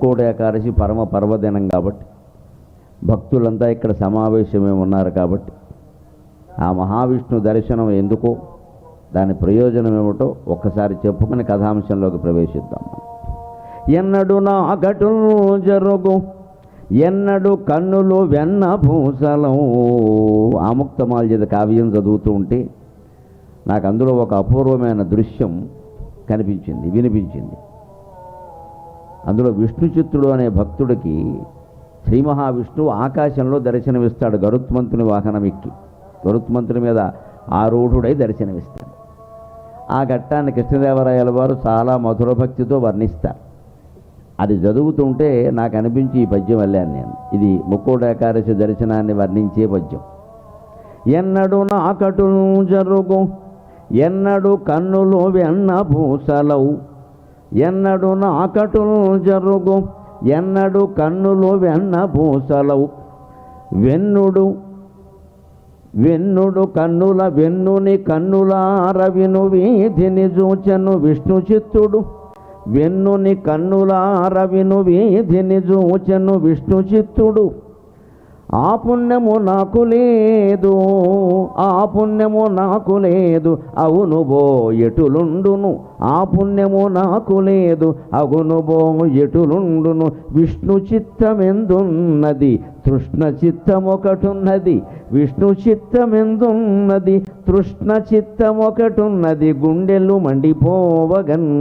ముక్కోటి ఏకాదశి పరమ పర్వదినం కాబట్టి భక్తులంతా ఇక్కడ సమావేశమే ఉన్నారు కాబట్టి ఆ మహావిష్ణు దర్శనం ఎందుకో దాని ప్రయోజనం ఏమిటో ఒక్కసారి చెప్పుకుని కథాంశంలోకి ప్రవేశిద్దాం. ఎన్నడు నా ఘటులు జరుగు ఎన్నడు కన్నులు వెన్న పూసలం. ఆముక్తమాల్యద కావ్యం చదువుతూ ఉంటే నాకు అందులో ఒక అపూర్వమైన దృశ్యం కనిపించింది, వినిపించింది. అందులో విష్ణు చిత్తుడు అనే భక్తుడికి శ్రీ మహావిష్ణువు ఆకాశంలో దర్శనమిస్తాడు. గరుత్మంతుని వాహనం ఎక్కి గరుత్మంతుని మీద ఆరూఢుడై దర్శనమిస్తాడు. ఆ ఘట్టాన్ని కృష్ణదేవరాయల వారు చాలా మధుర భక్తితో వర్ణిస్తారు. అది చదువుతుంటే నాకు అనిపించి ఈ పద్యం వెళ్ళాను నేను. ఇది ముక్కోటి ఏకాదశి దర్శనాన్ని వర్ణించే పద్యం. ఎన్నడు నాకటులు జరుగు ఎన్నడు కన్నులు వెన్న పూసలవు. ఎన్నడు నాకటులు జరుగు ఎన్నడు కన్నులు వెన్న పూసలవు. వెన్నుడు వెన్నుడు కన్నుల వెన్నుని కన్నులారవిను వీధిని చూచెను విష్ణు చిత్తుడు. వెన్నుని కన్నులారవిను వీధిని చూచెను విష్ణు చిత్తుడు. ఆ పుణ్యము నాకు లేదు ఆ పుణ్యము నాకు లేదు అవును బో ఎటులుండును. ఆ పుణ్యము నాకు లేదు అవును బో ఎటులుండును. విష్ణు చిత్తమెందున్నది తృష్ణ చిత్తమొకటున్నది. విష్ణు చిత్తమెందున్నది తృష్ణ చిత్తమొకటున్నది. గుండెలు మండిపోవగన్.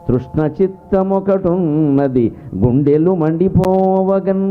తృష్ణ చిత్తమొకటున్నది గుండెలు మండిపోవగన్.